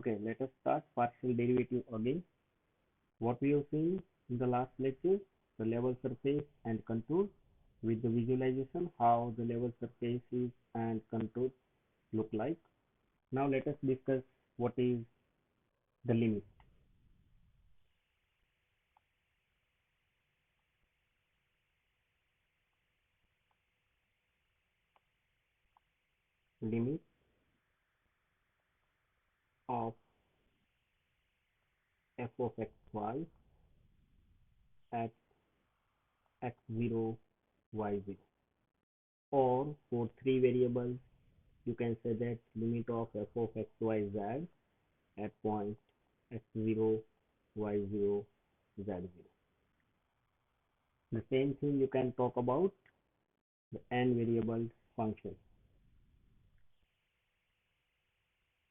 Okay, let us start partial derivative again. What we have seen in the last lecture, the level surface and contour with the visualization, how the level surfaces and contours look like. Now let us discuss what is the limit. Limit of f of xy at x0, y0. Or for three variables, you can say that limit of f of xyz at point x0, y0, z0. The same thing you can talk about the n variable function.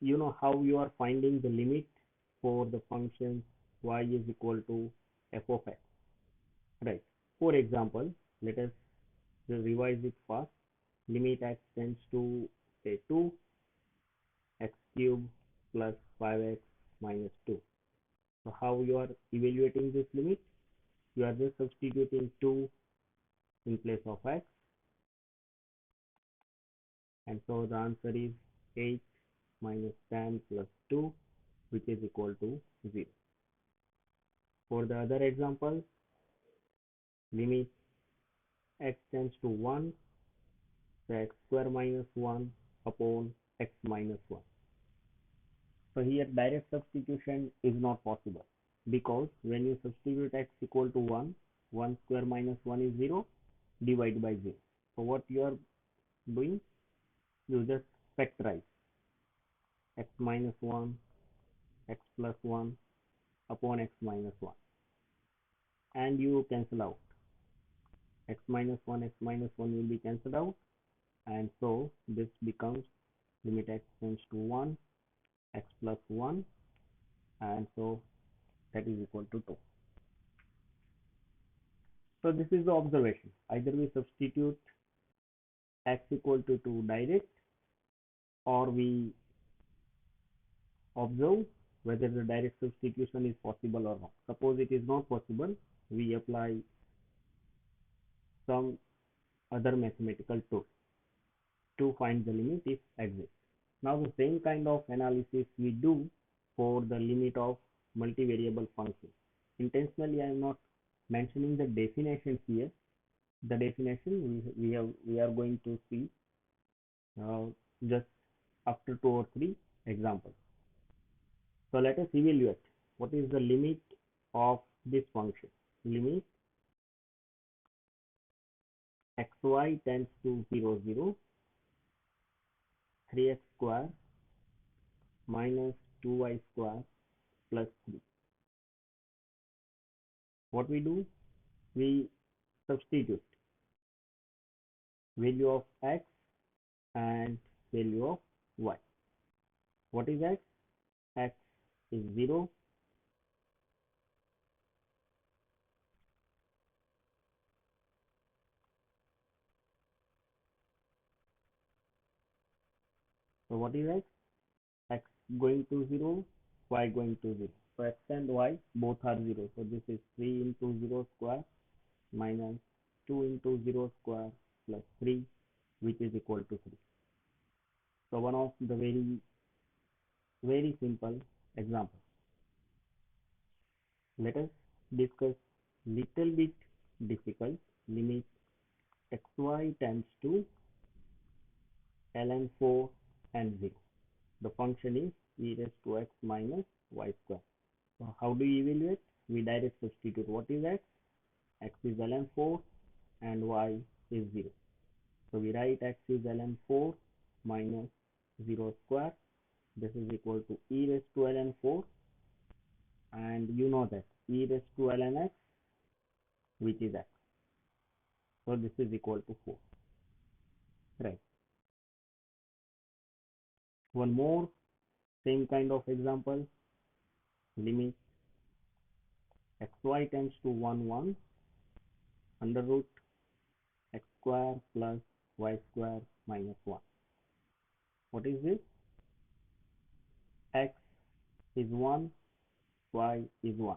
You know how you are finding the limit for the function y is equal to f of x, right? For example, let us revise it fast. Limit x tends to say 2 x cube plus 5x minus 2. So how you are evaluating this limit? You are just substituting 2 in place of x, and so the answer is 8 minus 10 plus 2, which is equal to 0. For the other example, limit x tends to 1, so x square minus 1 upon x minus 1. So here direct substitution is not possible, because when you substitute x equal to 1, 1 square minus 1 is 0, divide by 0. So what you are doing, you just factorize x minus 1, x plus 1 upon x minus 1, and you cancel out. X minus 1, x minus 1 will be cancelled out, and so this becomes limit x tends to 1, x plus 1, and so that is equal to 2. So this is the observation. Either we substitute x equal to 2 direct, or we observe whether the direct substitution is possible or not. Suppose it is not possible, we apply some other mathematical tool to find the limit if exists. Now the same kind of analysis we do for the limit of multivariable function. Intentionally I am not mentioning the definitions here. The definition we are going to see just after 2 or 3 examples. So let us evaluate what is the limit of this function. Limit xy tends to 0, 0, 3x square minus 2y square plus 3. What we do? We substitute value of x and value of y. What is x? X is 0. So what is x? X going to 0, y going to 0. So x and y both are 0. So this is 3 into 0 square minus 2 into 0 square plus 3, which is equal to 3. So one of the very simple example. Let us discuss little bit difficult. Limit xy tends to ln 4 and 0. The function is e raised to x minus y square. So how do you evaluate? We direct substitute. What is x? X is ln 4 and y is 0. So we write x is ln 4 minus 0 square. This is equal to e raised to ln 4, and you know that e raised to ln x, which is x. So this is equal to 4. Right. One more same kind of example. Limit xy tends to 1, 1 under root x square plus y square minus 1. What is this? X is 1, y is 1.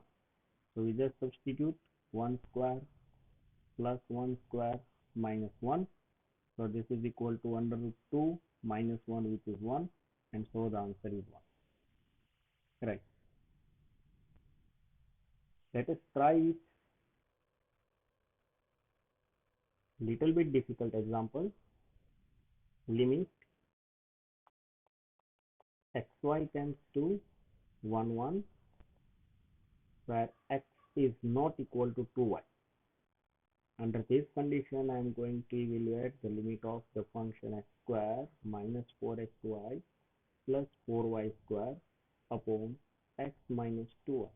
So we just substitute 1 square plus 1 square minus 1. So this is equal to under root 2 minus 1, which is 1, and so the answer is 1. Right. Let us try it. Little bit difficult example. Limit xy tends to 1 1, where x is not equal to 2y. Under this condition, I am going to evaluate the limit of the function x square minus 4xy plus 4y square upon x minus 2y.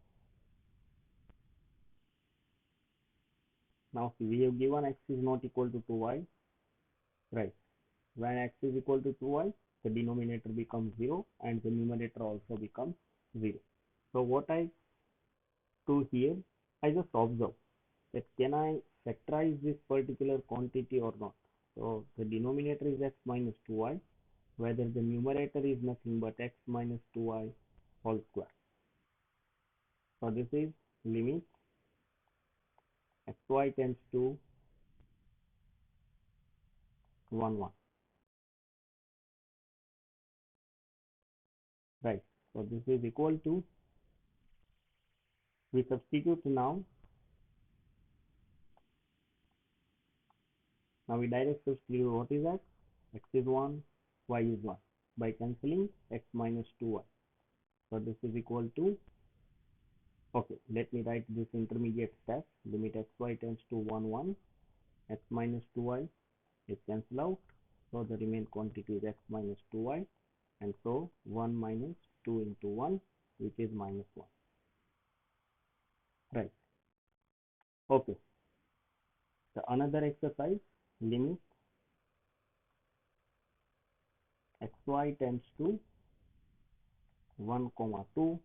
Now we have given x is not equal to 2y, right? When x is equal to 2y, the denominator becomes 0 and the numerator also becomes 0. So what I do here, I just observe that can I factorize this particular quantity or not. So the denominator is x minus 2y, whether the numerator is nothing but x minus 2y whole square. So this is limit xy tends to 1 1, right? So this is equal to, we substitute now. Now we direct substitute what is x? X is 1, y is 1 by cancelling x minus 2y. So this is equal to, okay, let me write this intermediate step. Limit xy tends to 1 1, x minus 2y is cancelled out. So the remaining quantity is x minus 2y, and so 1 minus 2 into 1, which is minus 1. Right. Okay. The another exercise, limit xy tends to 1 comma 2,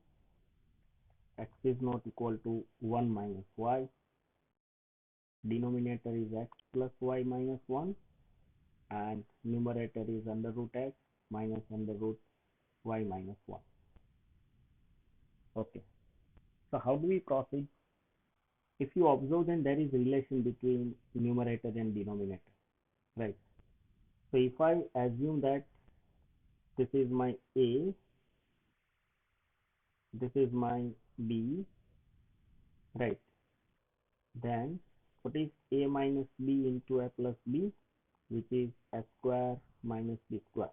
x is not equal to 1 minus y, denominator is x plus y minus 1, and numerator is under root x minus under root y minus 1. Okay, so how do we proceed? If you observe, then there is a relation between numerator and denominator, right? So if I assume that this is my a, this is my b, right, then what is a minus b into a plus b, which is x square minus b square,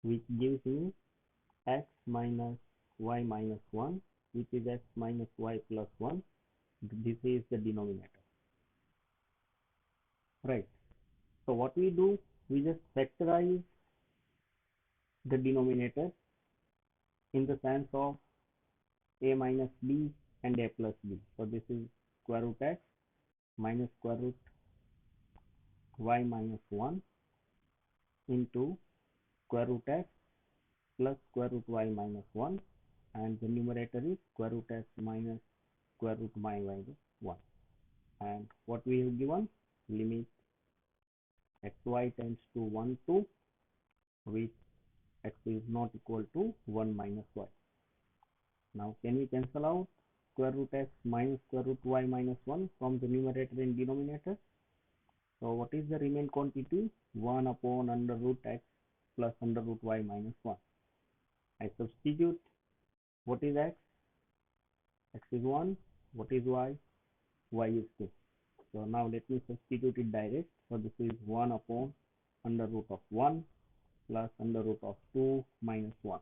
which gives me x minus y minus 1, which is x minus y plus 1. This is the denominator, right? So what we do, we just factorize the denominator in the sense of a minus b and a plus b. So this is square root x minus square root y minus 1 into square root x plus square root y minus 1, and the numerator is square root x minus square root y minus 1. And what we have given, limit xy tends to 1 2, which x is not equal to 1 minus y. Now can we cancel out square root x minus square root y minus 1 from the numerator and denominator? So what is the remaining quantity? 1 upon under root x plus under root y minus 1. I substitute what is x? X is 1. What is y? Y is 2. So now let me substitute it direct. So this is 1 upon under root of 1 plus under root of 2 minus 1,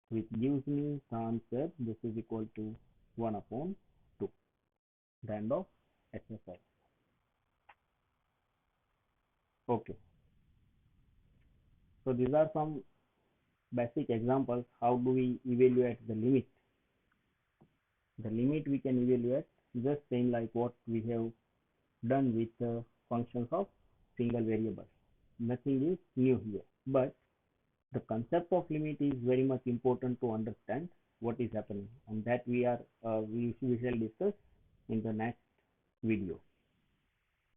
which gives me the answer. This is equal to 1 upon 2. The end of exercise. Okay. So these are some basic examples. How do we evaluate the limit? The limit we can evaluate just same like what we have done with the functions of single variables. Nothing is new here, but the concept of limit is very much important to understand what is happening, and that we shall discuss in the next video.